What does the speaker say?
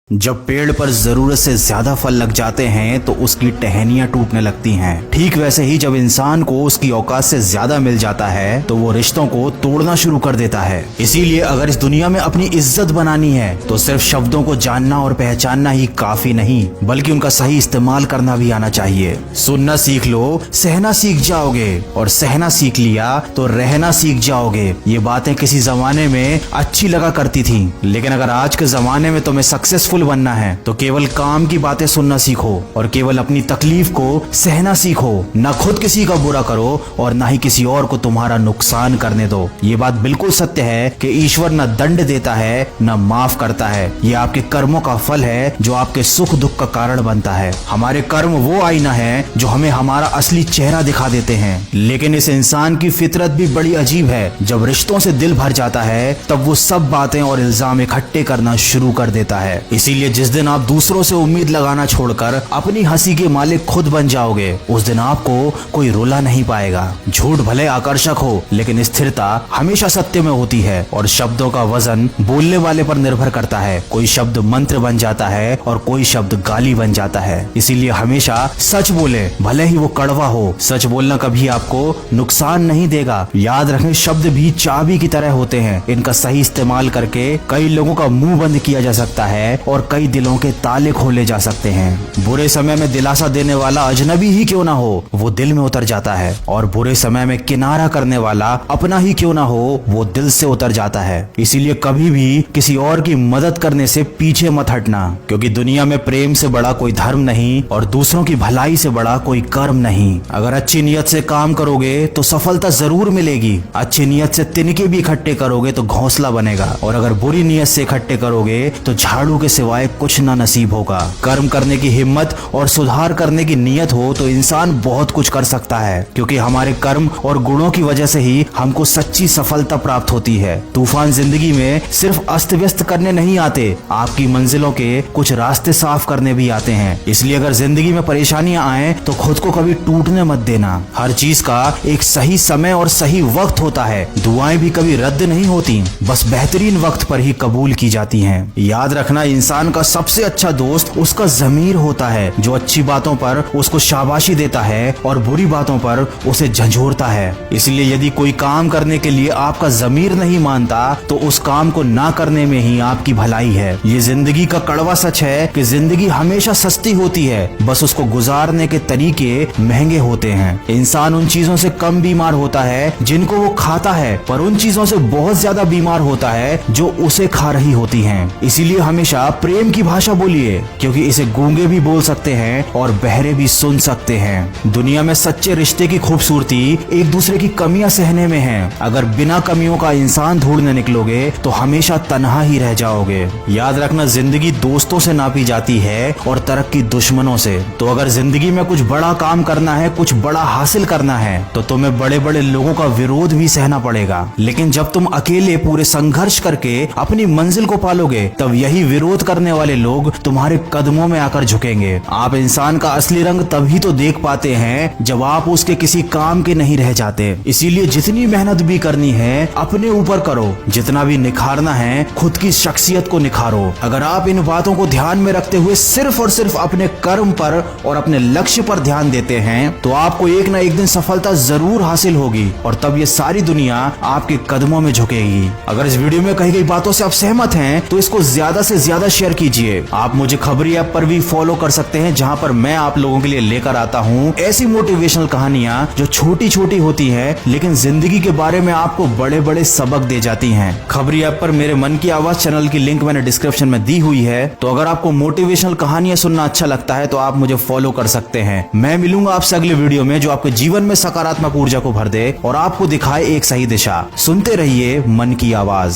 जब पेड़ पर जरूरत से ज्यादा फल लग जाते हैं तो उसकी टहनियां टूटने लगती हैं। ठीक वैसे ही जब इंसान को उसकी औकात से ज्यादा मिल जाता है तो वो रिश्तों को तोड़ना शुरू कर देता है। इसीलिए अगर इस दुनिया में अपनी इज्जत बनानी है तो सिर्फ शब्दों को जानना और पहचानना ही काफी नहीं, बल्कि उनका सही इस्तेमाल करना भी आना चाहिए। सुनना सीख लो, सहना सीख जाओगे, और सहना सीख लिया तो रहना सीख जाओगे। ये बातें किसी जमाने में अच्छी लगा करती थी, लेकिन अगर आज के जमाने में तुम्हें सक्सेसफुल बनना है तो केवल काम की बातें सुनना सीखो और केवल अपनी तकलीफ को सहना सीखो। न खुद किसी का बुरा करो और न ही किसी और को तुम्हारा नुकसान करने दो। ये बात बिल्कुल सत्य है कि ईश्वर न दंड देता है न माफ करता है। ये आपके कर्मों का फल है जो आपके सुख दुख का कारण बनता है। हमारे कर्म वो आईना है जो हमें हमारा असली चेहरा दिखा देते हैं। लेकिन इस इंसान की फितरत भी बड़ी अजीब है। जब रिश्तों से दिल भर जाता है तब वो सब बातें और इल्जाम इकट्ठे करना शुरू कर देता है। इसीलिए जिस दिन आप दूसरों से उम्मीद लगाना छोड़कर अपनी हंसी के मालिक खुद बन जाओगे, उस दिन आपको कोई रुला नहीं पाएगा। झूठ भले आकर्षक हो, लेकिन स्थिरता हमेशा सत्य में होती है, और शब्दों का वजन बोलने वाले पर निर्भर करता है। कोई शब्द मंत्र बन जाता है और कोई शब्द गाली बन जाता है। इसीलिए हमेशा सच बोले, भले ही वो कड़वा हो। सच बोलना कभी आपको नुकसान नहीं देगा। याद रखें, शब्द भी चाबी की तरह होते हैं। इनका सही इस्तेमाल करके कई लोगों का मुंह बंद किया जा सकता है और कई दिलों के ताले खोले जा सकते हैं। बुरे समय में दिलासा देने वाला अजनबी ही क्यों ना हो, वो दिल में उतर जाता है, और बुरे समय में किनारा करने वाला अपना ही क्यों ना हो, वो दिल से उतर जाता है। इसीलिए कभी भी किसी और की मदद करने से पीछे मत हटना, क्योंकि दुनिया में प्रेम से बड़ा कोई धर्म नहीं और दूसरों की भलाई से बड़ा कोई कर्म नहीं। अगर अच्छी नियत से काम करोगे तो सफलता जरूर मिलेगी। अच्छी नियत से तिनके भी इकट्ठे करोगे तो घोंसला बनेगा, और अगर बुरी नियत से इकट्ठे करोगे तो झाड़ू के सिवाय कुछ ना नसीब होगा। कर्म करने की हिम्मत और सुधार करने की नियत हो तो इंसान बहुत कुछ कर सकता है, क्योंकि हमारे कर्म और गुणों की वजह से ही हमको सच्ची सफलता प्राप्त होती है। तूफान जिंदगी में सिर्फ अस्त व्यस्त करने नहीं आते, आपकी मंजिलों के कुछ रास्ते साफ करने भी आते हैं। इसलिए अगर जिंदगी में परेशानियां आए तो खुद को कभी टूटने मत देना। हर चीज का एक सही समय और सही वक्त होता है। दुआएं भी कभी रद्द नहीं होती, बस बेहतरीन वक्त पर ही कबूल की जाती हैं। याद रखना, इंसान का सबसे अच्छा दोस्त उसका ज़मीर होता है, जो अच्छी बातों पर उसको शाबाशी देता है और बुरी बातों पर उसे झंझोरता है। इसलिए यदि कोई काम करने के लिए आपका ज़मीर नहीं मानता तो उस काम को ना करने में ही आपकी भलाई है। ये जिंदगी का कड़वा सच है कि जिंदगी हमेशा सस्ती होती है, बस उसको गुजारने के तरीके महंगे होते हैं। इंसान उन चीजों से कम बीमार होता है जिनको वो खाता है, पर उन चीजों से बहुत ज्यादा बीमार होता है जो उसे खा रही होती हैं। इसीलिए हमेशा प्रेम की भाषा बोलिए, क्योंकि इसे गूंगे भी बोल सकते हैं और बहरे भी सुन सकते हैं। दुनिया में सच्चे रिश्ते की खूबसूरती एक दूसरे की कमियां सहने में है। अगर बिना कमियों का इंसान ढूंढने निकलोगे तो हमेशा तन्हा ही रह जाओगे। याद रखना, जिंदगी दोस्तों से नापी जाती है और तरक्की दुश्मनों से। तो अगर जिंदगी में कुछ बड़ा काम करना है, कुछ बड़ा हासिल करना है, तो तुम्हें बड़े बड़े लोगों का विरोध भी सहना पड़ेगा। लेकिन जब तुम अकेले पूरे संघर्ष करके अपनी मंजिल को पालोगे, तब यही विरोध करने वाले लोग तुम्हारे कदमों में आकर झुकेंगे। आप इंसान का असली रंग तभी तो देख पाते हैं जब आप उसके किसी काम के नहीं रह जाते। इसीलिए जितनी मेहनत भी करनी है अपने ऊपर करो, जितना भी निखारना है खुद की शख्सियत को निखारो। अगर आप इन बातों को ध्यान में रखते हुए सिर्फ और सिर्फ अपने कर्म पर और अपने लक्ष्य पर ध्यान देते हैं तो आपको एक ना एक दिन सफलता जरूर हासिल होगी, और तब ये सारी दुनिया आपके कदमों में झुकेगी। अगर इस वीडियो में कही गई बातों से आप सहमत हैं तो इसको ज्यादा से ज्यादा शेयर कीजिए। आप मुझे खबरी ऐप पर भी फॉलो कर सकते हैं, जहां पर मैं आप लोगों के लिए लेकर आता हूं ऐसी मोटिवेशनल कहानियां जो छोटी छोटी होती हैं लेकिन जिंदगी के बारे में आपको बड़े बड़े सबक दे जाती हैं। खबरी ऐप पर मेरे मन की आवाज चैनल की लिंक मैंने डिस्क्रिप्शन में दी हुई है, तो अगर आपको मोटिवेशनल कहानियां सुनना अच्छा लगता है तो आप मुझे फॉलो कर सकते हैं। मैं मिलूंगा आपसे अगले वीडियो में जो आपके जीवन में सकारात्मक ऊर्जा को भर दे और आपको दिखाए एक सही दिशा। सुनते रहिए मन की आवाज।